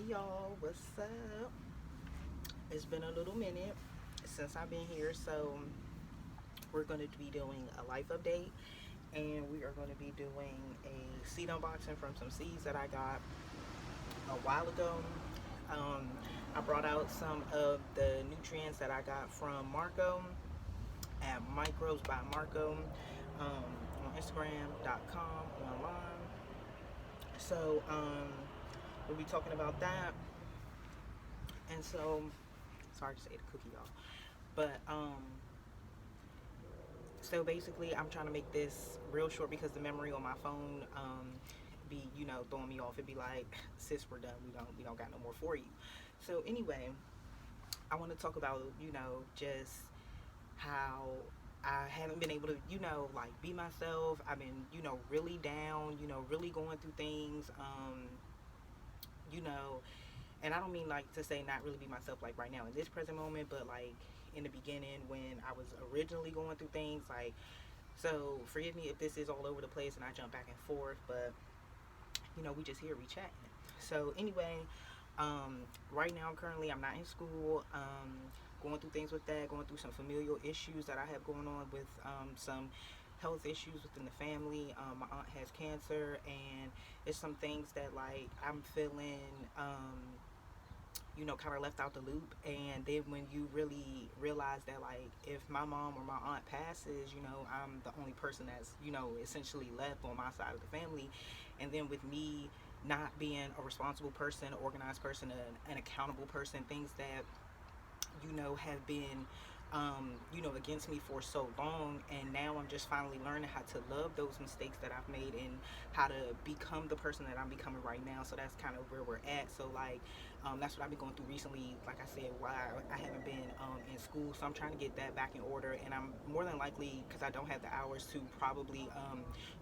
y'all, what's up? It's been a little minute since I've been here, so we're going to be doing a life update and we are going to be doing a seed unboxing from some seeds that I got a while ago. Um, I brought out some of the nutrients that I got from Marco at Microbes by Marco on Instagram.com online. So we'll be talking about that. And so, sorry to say the cookie, y'all. But basically, I'm trying to make this real short because the memory on my phone be throwing me off. It'd be like, sis, we're done. We don't got no more for you. So anyway, I want to talk about just how I haven't been able to like be myself. I've been really down. Really going through things. You know and I don't mean like to say not really be myself like right now in this present moment, but like in the beginning when I was originally going through things. Like, so forgive me if this is all over the place and I jump back and forth, but we just here, we chatting. So anyway, right now currently I'm not in school. Going through things with that, going through some familial issues that I have going on with some health issues within the family. My aunt has cancer, and it's some things that like I'm feeling kind of left out the loop. And then when you really realize that, like, if my mom or my aunt passes, I'm the only person that's, essentially left on my side of the family. And then with me not being a responsible person, an organized person, an accountable person, things that, have been against me for so long. And now I'm just finally learning how to love those mistakes that I've made and how to become the person that I'm becoming right now. So that's kind of where we're at. So like, that's what I've been going through recently. Like I said, why I haven't been in school. So I'm trying to get that back in order. And I'm more than likely, because I don't have the hours to probably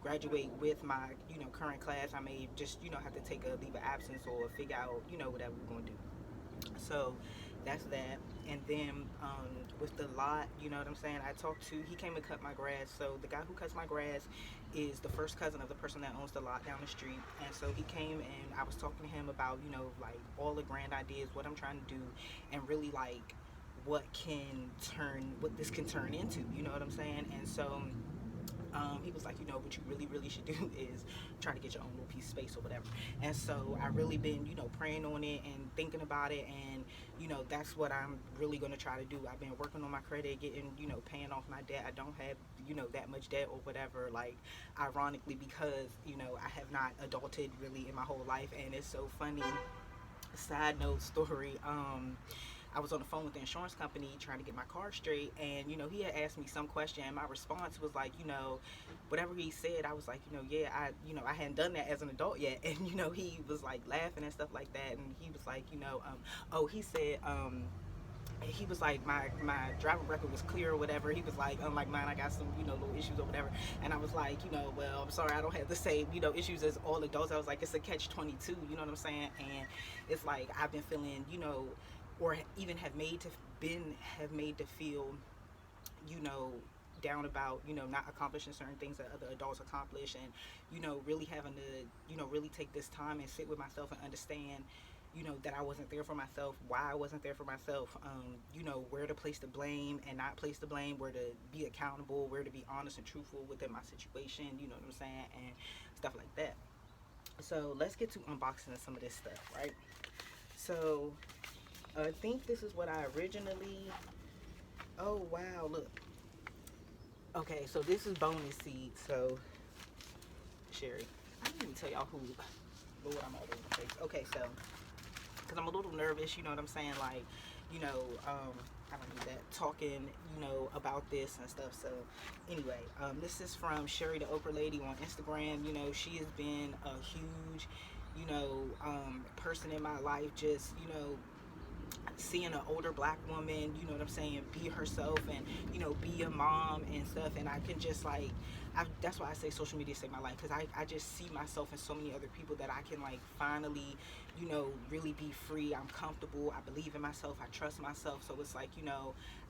graduate with my, current class. I may just, have to take a leave of absence or figure out, whatever we're going to do. So that's that. And then with the lot, you know what I'm saying, he came and cut my grass. So the guy who cuts my grass is the first cousin of the person that owns the lot down the street. And so he came and I was talking to him about, like all the grand ideas, what I'm trying to do, and really like what this can turn into, you know what I'm saying? And so he was like, what you really, really should do is try to get your own little piece of space or whatever. And so I really been, praying on it and thinking about it. And, that's what I'm really going to try to do. I've been working on my credit, getting, paying off my debt. I don't have, that much debt or whatever. Like, ironically, because, I have not adulted really in my whole life. And it's so funny. Side note story. I was on the phone with the insurance company trying to get my car straight, and he had asked me some question, and my response was like, whatever he said, I was like, yeah, I hadn't done that as an adult yet. And he was like laughing and stuff like that, and he was like, oh, he said, he was like, my driving record was clear or whatever. He was like, unlike mine, I got some little issues or whatever. And I was like, well, I'm sorry, I don't have the same issues as all adults. I was like, it's a catch-22, you know what I'm saying? And it's like I've been feeling, or even have made to feel, you know down about not accomplishing certain things that other adults accomplish. And really having to really take this time and sit with myself and understand that I wasn't there for myself, why I wasn't there for myself, where to place the blame and not place the blame, where to be accountable, where to be honest and truthful within my situation, you know what I'm saying, and stuff like that. So let's get to unboxing some of this stuff, right? So I think this is what I originally. Oh wow! Look. Okay, so this is bonus seed. So Sherry, I didn't even tell y'all who. Lord, I'm all over the place. Okay, so because I'm a little nervous, you know what I'm saying? Like, I don't need that talking, about this and stuff. So anyway, this is from Sherrie The Okra Lady on Instagram. She has been a huge, person in my life. Just, seeing an older black woman, you know what I'm saying, be herself and, be a mom and stuff. And I can just like, that's why I say social media saved my life, because I just see myself in so many other people that I can like finally, really be free. I'm comfortable. I believe in myself. I trust myself. So it's like,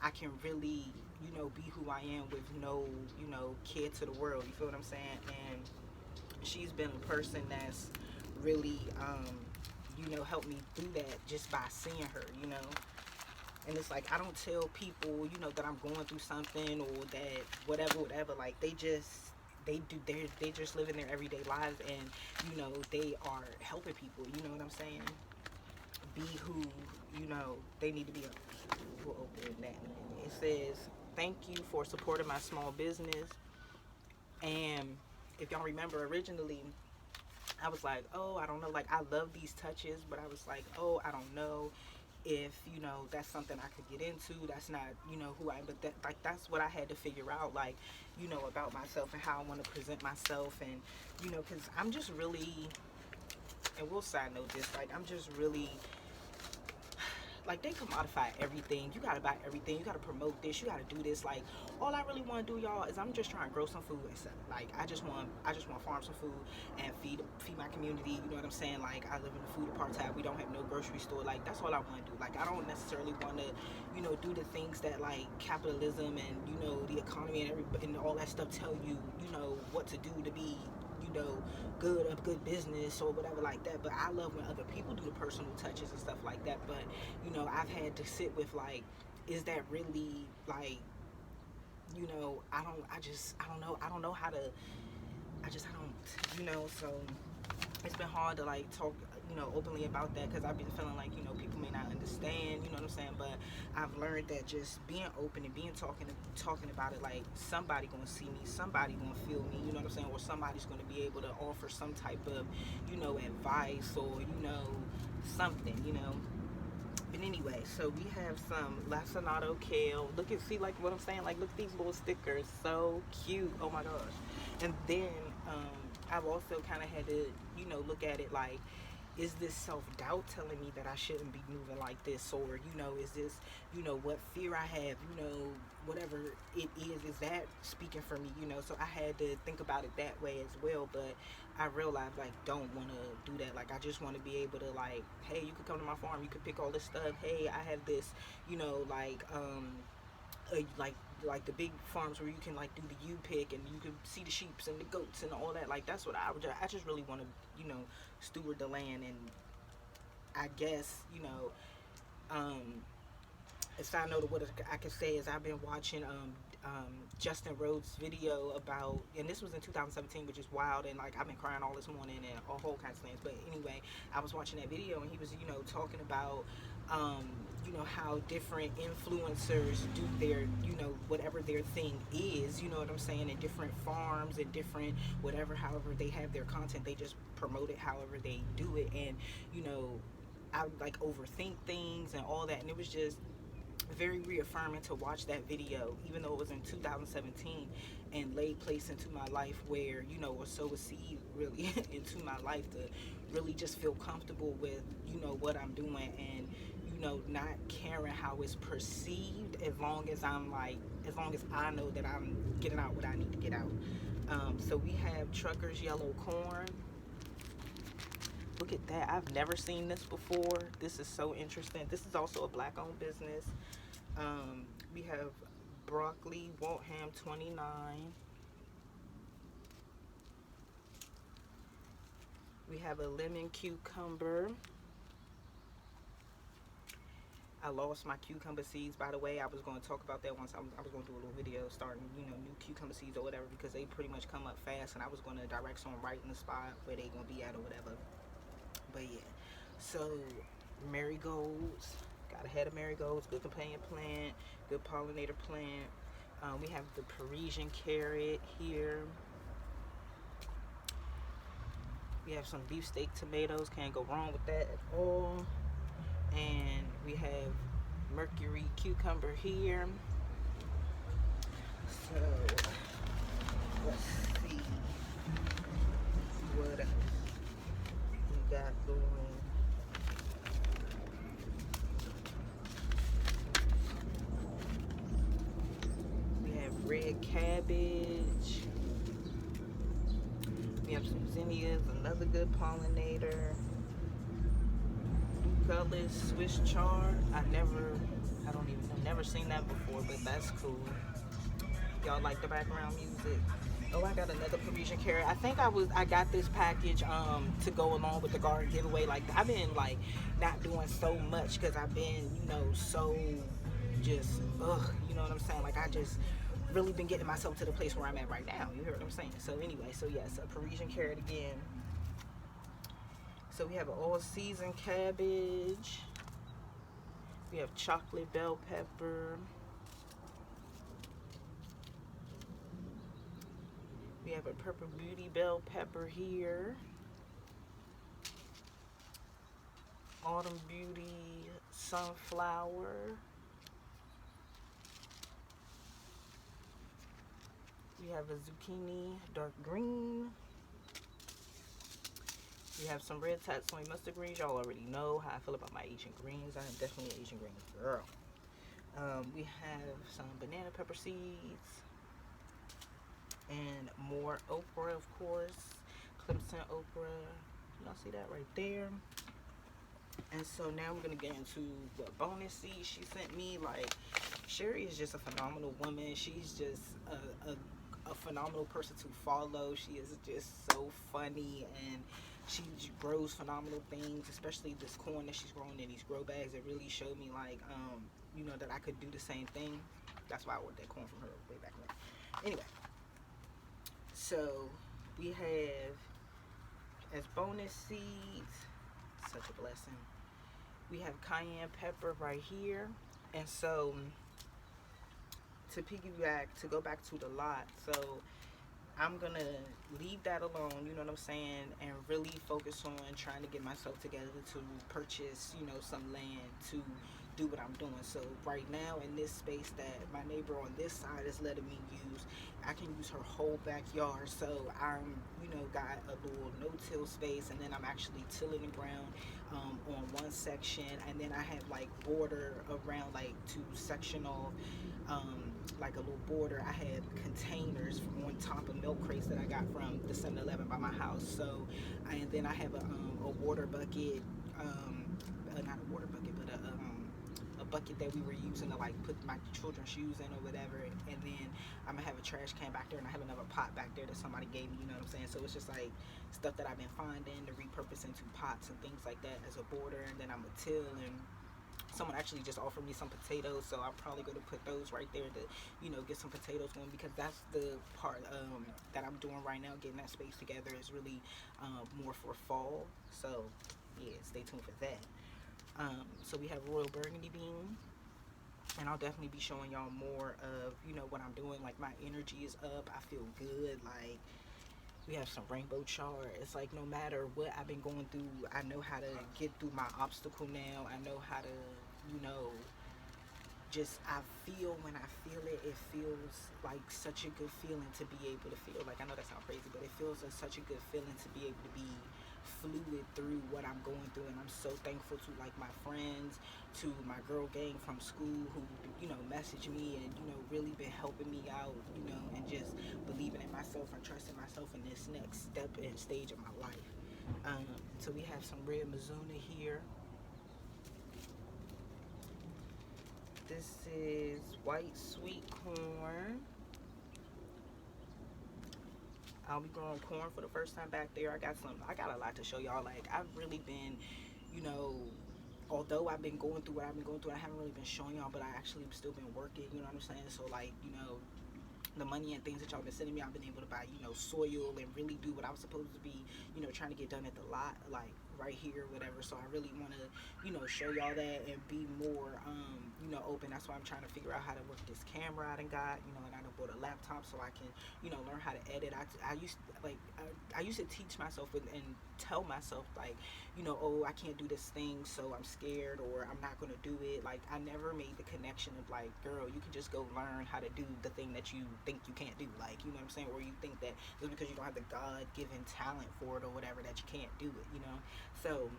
I can really, be who I am with no, care to the world. You feel what I'm saying? And she's been a person that's really, she'll help me do that just by seeing her, you know. And it's like, I don't tell people, you know, that I'm going through something or that whatever. Like, they just living their everyday lives, and, you know, they are helping people, you know what I'm saying? Be who, you know, they need to be. We'll open that. It says, thank you for supporting my small business. And if y'all remember, originally, I was like, oh, I don't know. Like, I love these touches, but I was like, oh, I don't know if, you know, that's something I could get into. That's not, you know, who I am. But that, like, that's what I had to figure out, like, you know, about myself and how I want to present myself. And, you know, because I'm just really, and we'll side note this, like, I'm just really, like, they commodify everything. You gotta buy everything. You gotta promote this. You gotta do this. Like, all I really want to do, y'all, is I'm just trying to grow some food and sell it. Like, I just want to farm some food and feed my community. You know what I'm saying? Like, I live in a food apartheid. We don't have no grocery store. Like, that's all I want to do. Like, I don't necessarily want to, you know, do the things that, like, capitalism and, you know, the economy and all that stuff tell you, you know, what to do to be, you know, good business or whatever like that. But I love when other people do the personal touches and stuff like that. But, you know, I've had to sit with, like, is that really, like, you know, I don't know how to, I don't, you know. So it's been hard to, like, talk, you know, openly about that, because I've been feeling like, you know, people may not understand, you know what I'm saying. But I've learned that just being open and talking about it, like, somebody gonna see me, somebody gonna feel me, you know what I'm saying, or somebody's gonna be able to offer some type of, you know, advice or, you know, something, you know. But anyway, so we have some lacinato kale. Look at, see, like, what I'm saying, like, look at these little stickers, so cute, oh my gosh. And then I've also kind of had to, you know, look at it like, is this self-doubt telling me that I shouldn't be moving like this? Or, you know, is this, you know, what fear I have, you know, whatever it is that speaking for me, you know? So I had to think about it that way as well. But I realized, like, don't want to do that. Like, I just want to be able to, like, hey, you could come to my farm, you could pick all this stuff. Hey, I have this, you know, like, like the big farms where you can, like, do the pick and you can see the sheeps and the goats and all that. Like, that's what I just really want to, you know, steward the land. And I guess, you know, a side note of what I can say is I've been watching Justin Rhodes' video about, and this was in 2017, which is wild, and, like, I've been crying all this morning and a whole kinds of things. But anyway, I was watching that video and he was, you know, talking about you know, how different influencers do their, you know, whatever their thing is, you know what I'm saying, in different farms and different whatever, however they have their content, they just promote it however they do it. And, you know, I, like, overthink things and all that, and it was just very reaffirming to watch that video, even though it was in 2017, and laid place into my life where, you know, or sow a seed really into my life to really just feel comfortable with, you know, what I'm doing, and, you know, not caring how it's perceived, as long as I'm, like, as long as I know that I'm getting out what I need to get out. So we have Trucker's Yellow Corn. Look at that. I've never seen this before. This is so interesting. This is also a black-owned business. We have broccoli, Waltham 29. We have a lemon cucumber. I lost my cucumber seeds, by the way. I was going to talk about that once. I was going to do a little video starting, you know, new cucumber seeds or whatever, because they pretty much come up fast, and I was going to direct some right in the spot where they going to be at or whatever. But yeah, so marigolds, got a head of marigolds, good companion plant, good pollinator plant. We have the Parisian carrot here. We have some beefsteak tomatoes, can't go wrong with that at all. And we have Mercury cucumber here. So let's see what else we got going. We have red cabbage. We have some zinnias, another good pollinator. Gullis Swiss chard. I've never seen that before, but that's cool. Y'all like the background music? Oh, I got another Parisian carrot. I got this package to go along with the garden giveaway. Like I've been like not doing so much because I've been, so just you know what I'm saying? Like I just really been getting myself to the place where I'm at right now. You hear what I'm saying? So anyway, so yes, a Parisian carrot again. So we have an all season cabbage. We have chocolate bell pepper. We have a purple beauty bell pepper here. Autumn beauty sunflower. We have a zucchini dark green. We have some red tatsumi mustard greens. Y'all already know how I feel about my Asian greens. I am definitely an Asian greens girl. We have some banana pepper seeds and more okra, of course. Clemson okra. Y'all see that right there? And so now we're gonna get into what bonus seeds she sent me. Like, Sherrie is just a phenomenal woman. She's just a phenomenal person to follow. She is just so funny, and she grows phenomenal things, especially this corn that she's growing in these grow bags. It really showed me like that I could do the same thing. That's why I ordered that corn from her way back when. Anyway, so we have as bonus seeds, such a blessing, we have cayenne pepper right here. And so to piggyback, to go back to the lot, so I'm gonna leave that alone, you know what I'm saying, and really focus on trying to get myself together to purchase, some land to do what I'm doing. So right now in this space that my neighbor on this side is letting me use, I can use her whole backyard. So I'm, got a little no-till space, and then I'm actually tilling the ground on one section, and then I have like border around, like to section off like a little border. I had containers from on top of milk crates that I got from the 7-Eleven by my house. So and then I have a water bucket, not a water bucket, but a bucket that we were using to like put my children's shoes in or whatever. And then I'm gonna have a trash can back there, and I have another pot back there that somebody gave me, you know what I'm saying? So it's just like stuff that I've been finding to repurpose into pots and things like that as a border. And then I'm gonna till, and someone actually just offered me some potatoes, so I'm probably going to put those right there to, get some potatoes going, because that's the part that I'm doing right now. Getting that space together is really more for fall. So yeah, stay tuned for that. So we have royal burgundy bean, and I'll definitely be showing y'all more of what I'm doing. Like, my energy is up. I feel good. Like, we have some rainbow chard. It's like, no matter what I've been going through, I know how to get through my obstacle now. I know how to, I feel when I feel it, it feels like such a good feeling to be able to feel. Like, I know that sounds crazy, but it feels like such a good feeling to be able to be fluid through what I'm going through. And I'm so thankful to like my friends, to my girl gang from school who message me and really been helping me out, and just believing in myself and trusting myself in this next step and stage of my life. So we have some red Mizuna here. This is white sweet corn. I'll be growing corn for the first time back there. I got a lot to show y'all. Like, I've really been, although I've been going through what I've been going through, I haven't really been showing y'all, but I actually still been working, you know what I'm saying? So like, the money and things that y'all been sending me, I've been able to buy, soil and really do what I was supposed to be, trying to get done at the lot, like right here, whatever. So I really want to, show y'all that and be more, open. That's why I'm trying to figure out how to work this camera I done got, and I done bought a laptop so I can, learn how to edit. I used to teach myself and tell myself like, oh, I can't do this thing, so I'm scared, or I'm not gonna do it. Like, I never made the connection of like, girl, you can just go learn how to do the thing that you think you can't do. Like, you know what I'm saying? Or you think that just because you don't have the God-given talent for it or whatever, that you can't do it, So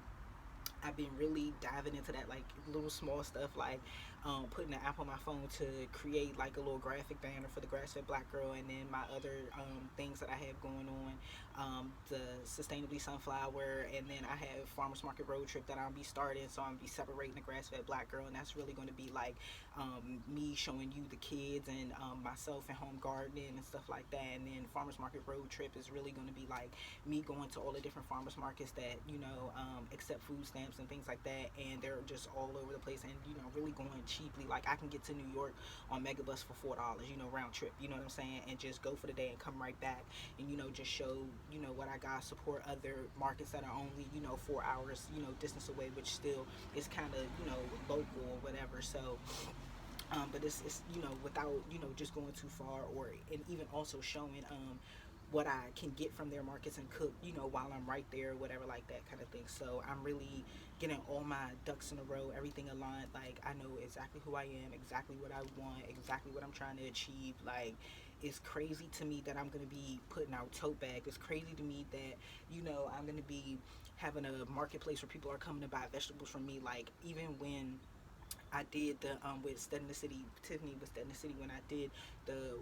I've been really diving into that, like, little small stuff, like putting the app on my phone to create like a little graphic banner for the grass-fed black girl, and then my other things that I have going on, the sustainably sunflower, and then I have farmers market road trip that I'll be starting. So I'm gonna be separating the grass-fed black girl, and that's really going to be like me showing you the kids and myself and home gardening and stuff like that. And then farmers market road trip is really going to be like me going to all the different farmers markets that accept food stamps and things like that, and they're just all over the place, and really going cheaply. Like I can get to New York on Megabus for $4, round trip, you know what I'm saying, and just go for the day and come right back, and just show what I got, support other markets that are only 4 hours distance away, which still is kind of local or whatever. So but it's without just going too far, or and even also showing what I can get from their markets and cook while I'm right there, whatever, like that kind of thing. So I'm really getting all my ducks in a row, everything aligned. Like I know exactly who I am, exactly what I want, exactly what I'm trying to achieve. Like it's crazy to me that I'm gonna be putting out tote bags. It's crazy to me that I'm gonna be having a marketplace where people are coming to buy vegetables from me. Like even when I did the with Stead in the City, Tiffany with Stead in the City, when I did the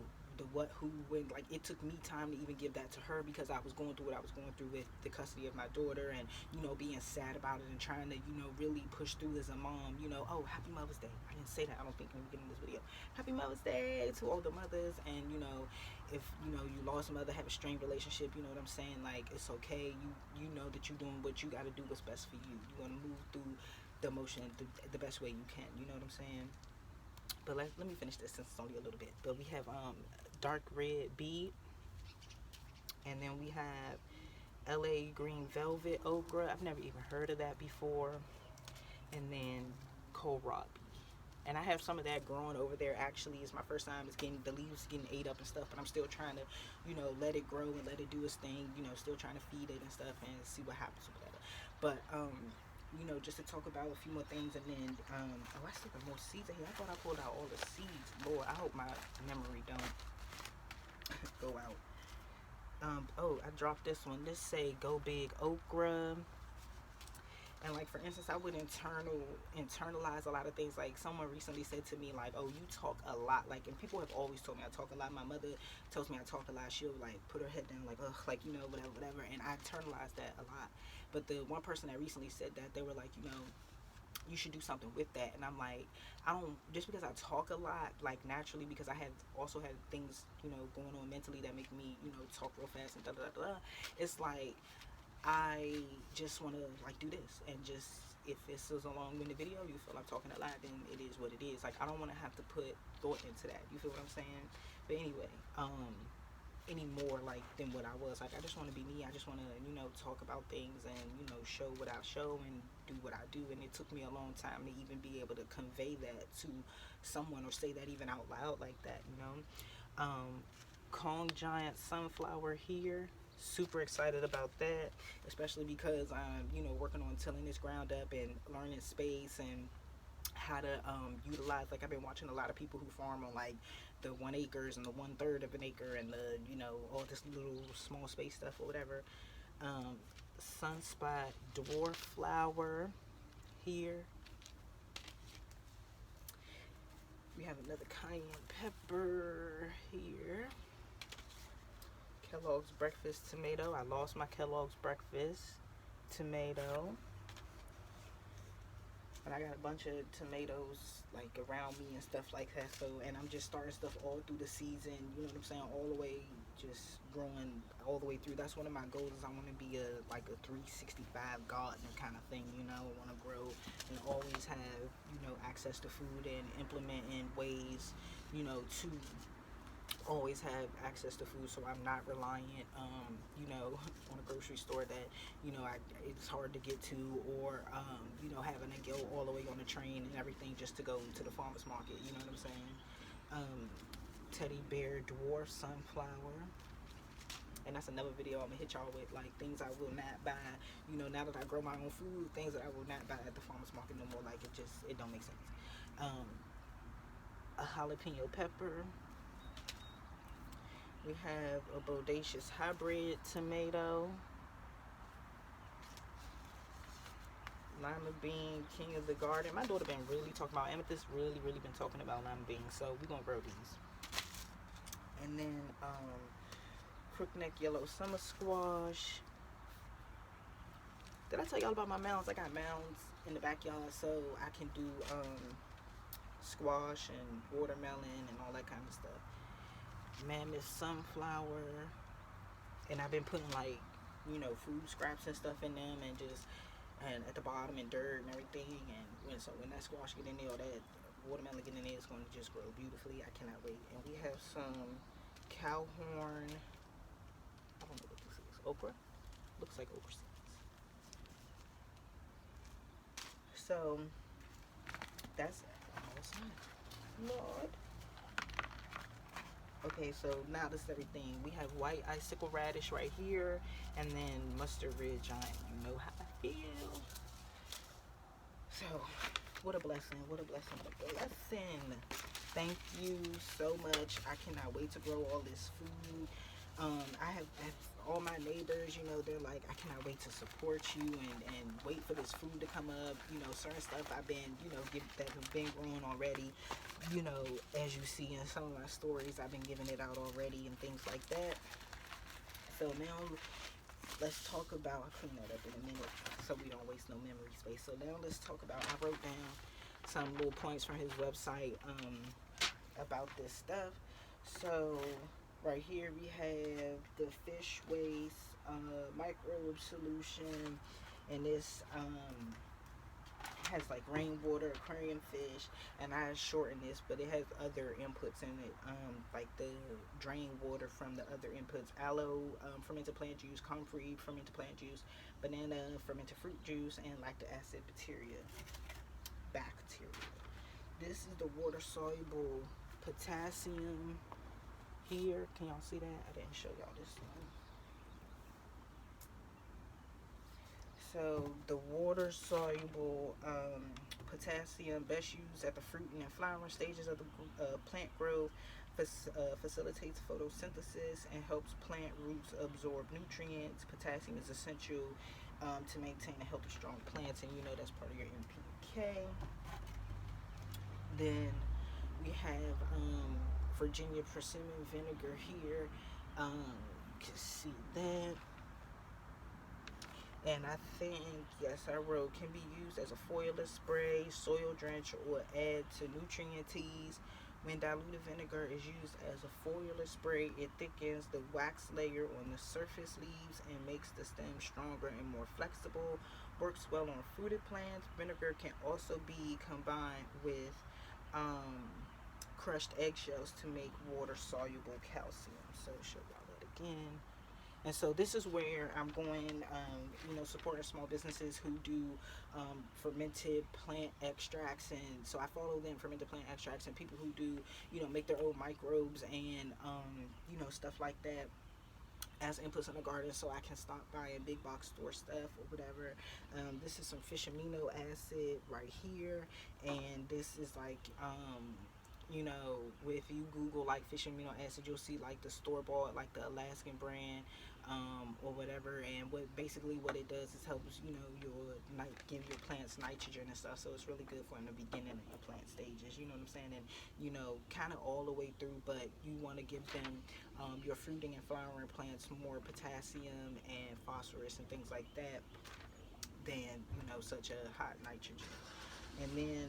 what, who, when, like it took me time to even give that to her, because I was going through what I was going through with the custody of my daughter, and being sad about it, and trying to really push through as a mom. Oh, happy Mother's Day. I didn't say that, I don't think, in the beginning of this video. Happy Mother's Day to all the mothers. And if you lost a mother, have a strained relationship, you know what I'm saying, like it's okay. You know that you're doing what you got to do, what's best for you. You want to move through the emotion the best way you can, you know what I'm saying. But let me finish this since it's only a little bit. But we have dark red beet, and then we have LA green velvet okra. I've never even heard of that before. And then kohlrabi. And I have some of that growing over there. Actually, it's my first time. It's getting, the leaves getting ate up and stuff, but I'm still trying to let it grow and let it do its thing, still trying to feed it and stuff and see what happens with that. But just to talk about a few more things, and then oh, I still got more seeds in here. I thought I pulled out all the seeds. Lord, I hope my memory don't go out. Oh, I dropped this one. This say Go Big Okra. And like, for instance, I would internalize a lot of things. Like someone recently said to me, like, oh, you talk a lot. Like, and people have always told me I talk a lot. My mother tells me I talk a lot. She'll like put her head down, like, ugh, like, whatever. And I internalize that a lot. But the one person that recently said that, they were like, you should do something with that. And I'm like, I don't, just because I talk a lot, like naturally, because I have also had things, going on mentally that make me, talk real fast and it's like, I just want to like do this, and just, if this is a long-winded video, you feel I'm talking a lot, then it is what it is. Like I don't want to have to put thought into that, you feel what I'm saying? But anyway, any more like than what I was. Like I just want to be me. I just want to talk about things, and show what I show and do what I do. And it took me a long time to even be able to convey that to someone, or say that even out loud like that. Cone giant sunflower here. Super excited about that, especially because I'm working on tilling this ground up and learning space and how to utilize. Like I've been watching a lot of people who farm on like the 1 acres and the 1/3 of an acre, and the all this little small space stuff or whatever. Sunspot dwarf flower here. We have another cayenne pepper here. Kellogg's breakfast tomato. I lost my Kellogg's breakfast tomato, but I got a bunch of tomatoes like around me and stuff like that. So, and I'm just starting stuff all through the season, you know what I'm saying, all the way, just growing all the way through. That's one of my goals, is I want to be a 365 gardener kind of thing. I want to grow and always have access to food, and implement in ways to always have access to food, so I'm not reliant on a grocery store that it's hard to get to, or having to go all the way on the train and everything just to go to the farmer's market, you know what I'm saying. Teddy bear dwarf sunflower, and that's another video I'm gonna hit y'all with, like things I will not buy, now that I grow my own food, things that I will not buy at the farmer's market no more. Like it don't make sense. A jalapeno pepper. We have a bodacious hybrid tomato. Lima bean, king of the garden. My daughter been really talking about amethyst. Really been talking about lima beans. So we're gonna grow these. And then crookneck yellow summer squash. Did I tell y'all about my mounds? I got mounds in the backyard, so I can do squash and watermelon and all that kind of stuff. Mammoth sunflower, and I've been putting like, you know, food scraps and stuff in them, and just and at the bottom and dirt and everything. And when that squash get in there or that watermelon get in there, it's going to just grow beautifully. I cannot wait. And we have some cowhorn. I don't know what this is. Okra. Looks like okra seeds. So that's almost done. Lord. Okay, so now this is everything. We have white icicle radish right here, and then mustard red giant. You know how I feel. So, what a blessing, what a blessing, what a blessing. Thank you so much. I cannot wait to grow all this food. I have all my neighbors, you know, they're like, I cannot wait to support you and wait for this food to come up. You know, certain stuff I've been, you know, that have been growing already. You know, as you see in some of my stories, I've been giving it out already and things like that. So now let's talk about, I'll clean that up in a minute so we don't waste no memory space. So now let's talk about, I wrote down some little points from his website about this stuff. So right here we have the fish waste microbe solution, and this has like rainwater, aquarium fish, and I shortened this, but it has other inputs in it, like the drain water from the other inputs: aloe, fermented plant juice, comfrey, fermented plant juice, banana, fermented fruit juice, and lactic acid bacteria. This is the water soluble potassium here. Can y'all see that? I didn't show y'all this one. So the water soluble potassium, best used at the fruiting and flowering stages of the plant growth, facilitates photosynthesis and helps plant roots absorb nutrients. Potassium is essential to maintain a healthy, strong plants, and you know that's part of your NPK. Then we have Virginia Persimmon vinegar here. You can see that. And I think, yes, I wrote, can be used as a foliar spray, soil drench, or add to nutrient teas. When diluted vinegar is used as a foliar spray, it thickens the wax layer on the surface leaves and makes the stem stronger and more flexible. Works well on fruited plants. Vinegar can also be combined with crushed eggshells to make water soluble calcium. So show y'all that again. And so this is where I'm going, you know, supporting small businesses who do fermented plant extracts. And so I follow them, fermented plant extracts, and people who do, you know, make their own microbes and, you know, stuff like that as inputs in the garden, so I can stop buying big box store stuff or whatever. This is some fish amino acid right here, and this is like, you know, if you Google like fish amino acid, you'll see like the store-bought, like the Alaskan brand, or whatever. And what it does is helps, you know, give your plants nitrogen and stuff. So it's really good for in the beginning of your plant stages. You know what I'm saying? And you know, kind of all the way through. But you want to give them your fruiting and flowering plants more potassium and phosphorus and things like that than, you know, such a hot nitrogen. And then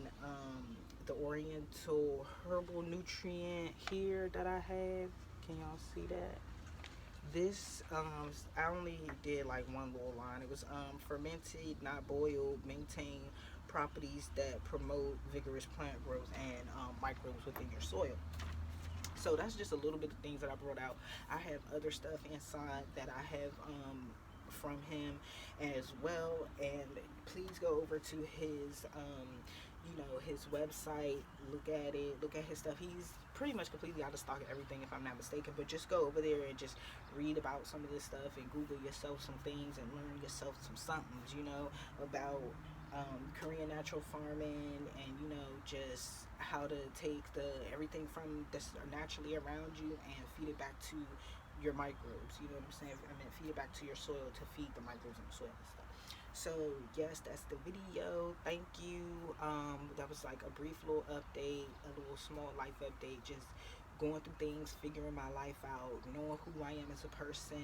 the Oriental Herbal nutrient here that I have. Can y'all see that? This, I only did like one little line. It was fermented, not boiled, maintain properties that promote vigorous plant growth and microbes within your soil. So that's just a little bit of things that I brought out. I have other stuff inside that I have from him as well, and please go over to his you know, his website, look at it, look at his stuff. He's pretty much completely out of stock of everything, if I'm not mistaken, but just go over there and just read about some of this stuff and Google yourself some things and learn yourself some somethings, you know, about Korean natural farming, and you know, just how to take everything from that's naturally around you and feed it back to your microbes. You know what I'm saying? I mean, feed it back to your soil to feed the microbes in the soil and stuff. So yes, that's the video. Thank you. That was like a brief little update, a little small life update, just going through things, figuring my life out, knowing who I am as a person,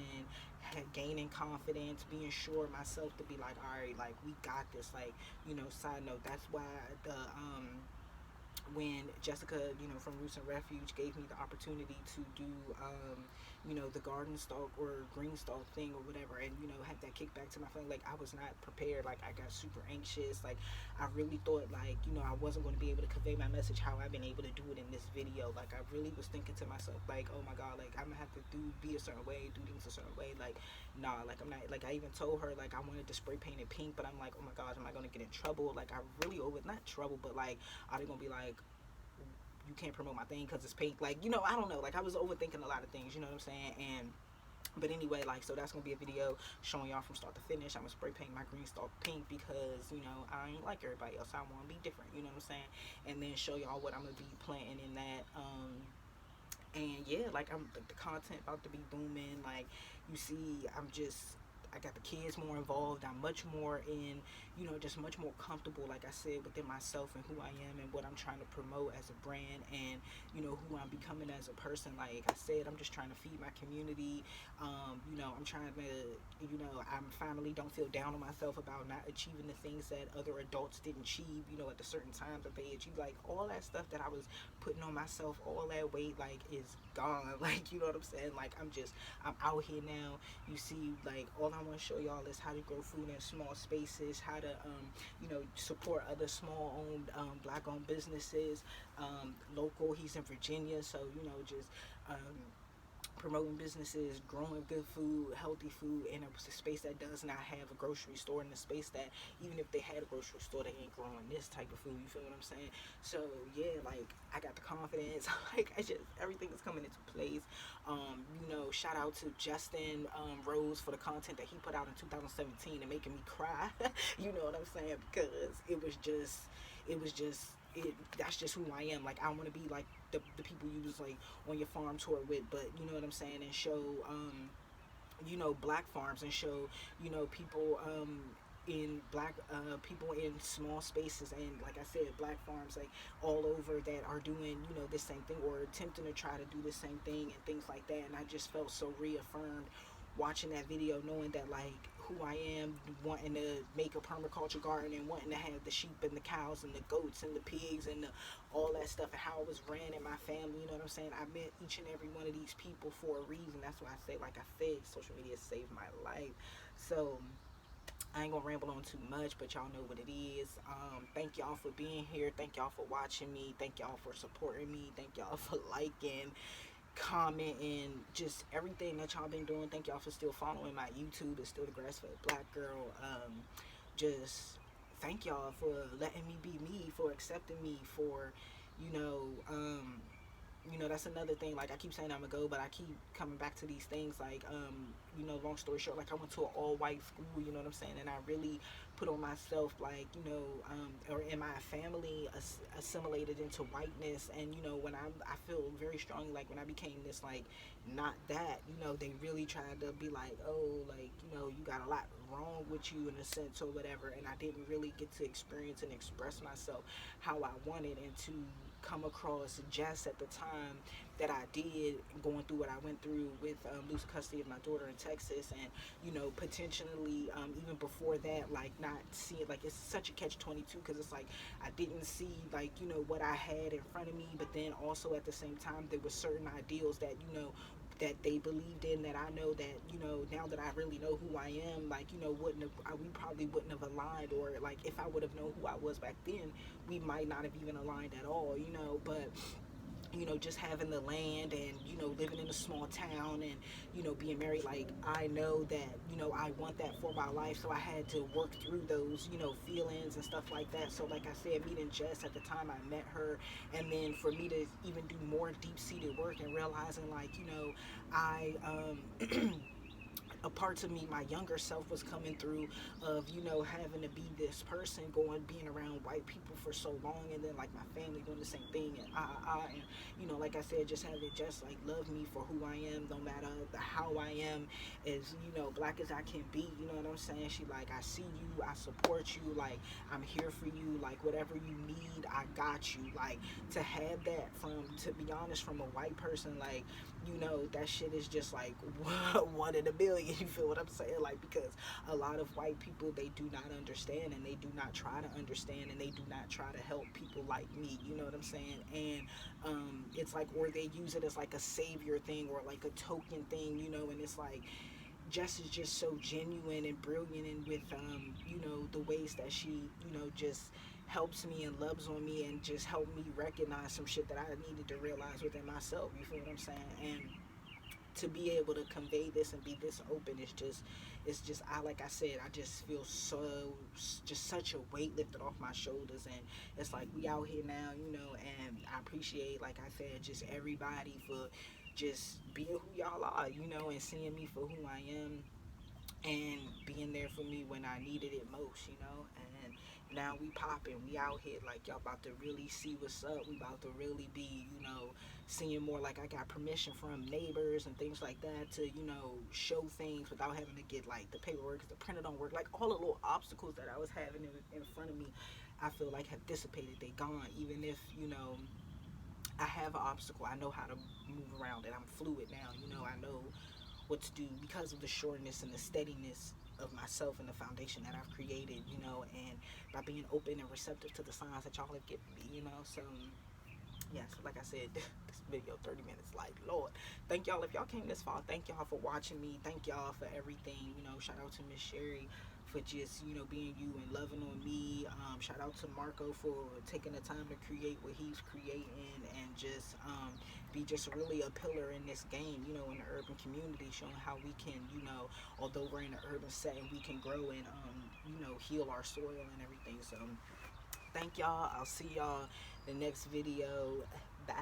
gaining confidence, being sure of myself to be like, all right, like we got this. Like, side note, that's why the when Jessica, from Roots and Refuge gave me the opportunity to do, the garden stalk or green stalk thing or whatever, and, have that kickback to my family, like, I was not prepared. Like, I got super anxious. Like, I really thought, like, I wasn't going to be able to convey my message how I've been able to do it in this video. Like, I really was thinking to myself, like, oh my God, like, I'm going to have to be a certain way, do things a certain way. Like, nah, like, I'm not, like, I even told her, like, I wanted to spray paint it pink, but I'm like, oh my gosh, am I going to get in trouble? Like, I really not trouble, but, like, are they going to be like, you can't promote my thing because it's pink? Like, I don't know. Like, I was overthinking a lot of things, you know what I'm saying? And but anyway, like, so that's gonna be a video showing y'all from start to finish. I'm gonna spray paint my green stalk pink because, I ain't like everybody else. I want to be different, you know what I'm saying? And then show y'all what I'm gonna be planting in that. And yeah, like, I'm the content about to be booming. Like, you see, I got the kids more involved. I'm much more in, just much more comfortable, like I said, within myself and who I am and what I'm trying to promote as a brand, and, who I'm becoming as a person. Like I said, I'm just trying to feed my community. I'm trying to, I'm finally don't feel down on myself about not achieving the things that other adults didn't achieve, at the certain times that they achieved. Like, all that stuff that I was putting on myself, all that weight, like, is gone. Like, you know what I'm saying? Like, I'm out here now. You see, like, all I want to show y'all is how to grow food in small spaces, how to, support other small owned, black owned businesses, local. He's in Virginia, so, just, promoting businesses, growing good food, healthy food in a space that does not have a grocery store, in a space that even if they had a grocery store, they ain't growing this type of food. You feel what I'm saying? So yeah, like, I got the confidence. Like, everything is coming into place. Shout out to Justin Rose for the content that he put out in 2017 and making me cry. You know what I'm saying? Because that's just who I am. Like, I want to be like the people you was like on your farm tour with, but you know what I'm saying, and show black farms, and show people in black people in small spaces, and like I said, black farms, like, all over, that are doing the same thing or attempting to try to do the same thing and things like that. And I just felt so reaffirmed watching that video, knowing that, like, who I am, wanting to make a permaculture garden and wanting to have the sheep and the cows and the goats and the pigs and all that stuff, and how it was ran in my family. You know what I'm saying? I met each and every one of these people for a reason. That's why I say, like I said, social media saved my life. So I ain't gonna ramble on too much, but y'all know what it is. Thank y'all for being here. Thank y'all for watching me. Thank y'all for supporting me. Thank y'all for liking, commenting, just everything that y'all been doing. Thank y'all for still following my YouTube. It's still the Grass-Fed Black Girl. Just thank y'all for letting me be me, for accepting me, for you know um, that's another thing. Like, I keep saying I'm gonna go, but I keep coming back to these things. Like, long story short, like, I went to an all-white school, you know what I'm saying, and I really put on myself, like, or in my family, assimilated into whiteness. And when I feel very strongly, like, when I became this, like, not that, they really tried to be like, oh, like, you got a lot wrong with you, in a sense, or whatever. And I didn't really get to experience and express myself how I wanted, and to come across Jess at the time that I did, going through what I went through with losing custody of my daughter in Texas, and potentially, even before that, like, not seeing, like, it's such a catch-22, because it's like I didn't see, like, what I had in front of me, but then also at the same time there were certain ideals that that they believed in, that I know that now that I really know who I am, like, wouldn't have, we probably wouldn't have aligned, or like, if I would have known who I was back then, we might not have even aligned at all, but just having the land, and living in a small town, and being married, like, I know that I want that for my life. So I had to work through those feelings and stuff like that. So, like I said, meeting Jess at the time I met her, and then for me to even do more deep-seated work, and realizing, like, I a parts of me, my younger self was coming through, of having to be this person, being around white people for so long, and then like my family doing the same thing, and and like I said, just having just like love me for who I am, no matter how I am, as black as I can be. You know what I'm saying? She like, I see you, I support you, like I'm here for you, like whatever you need, I got you. Like, to have that from, to be honest, from a white person, like, that shit is just like one in a billion. You feel what I'm saying? Like, because a lot of white people, they do not understand, and they do not try to understand, and they do not try to help people like me. You know what I'm saying? And it's like, or they use it as like a savior thing, or like a token thing, and it's like, Jess is just so genuine and brilliant, and with the ways that she just helps me and loves on me, and just helped me recognize some shit that I needed to realize within myself. You feel what I'm saying? And to be able to convey this and be this open is just, it's just, I like I said, I just feel so, just such a weight lifted off my shoulders. And it's like, we out here now, and I appreciate, like I said, just everybody for just being who y'all are, and seeing me for who I am, and being there for me when I needed it most, and now we popping, we out here, like, y'all about to really see what's up. We about to really be, seeing more. Like, I got permission from neighbors and things like that to, show things without having to get like the paperwork, because the printer don't work. Like, all the little obstacles that I was having in front of me, I feel like have dissipated. They gone. Even if, I have an obstacle, I know how to move around it. I'm fluid now, I know what to do, because of the sureness and the steadiness of myself and the foundation that I've created, and by being open and receptive to the signs that y'all have given me, So, yeah, so like I said, this video 30 minutes, like, Lord, thank y'all. If y'all came this far, thank y'all for watching me. Thank y'all for everything. Shout out to Miss Sherrie for just, being you and loving on me. Shout out to Marco for taking the time to create what he's creating, and just be just really a pillar in this game, in the urban community, showing how we can, although we're in an urban setting, we can grow and, heal our soil and everything. So, thank y'all. I'll see y'all in the next video. Bye.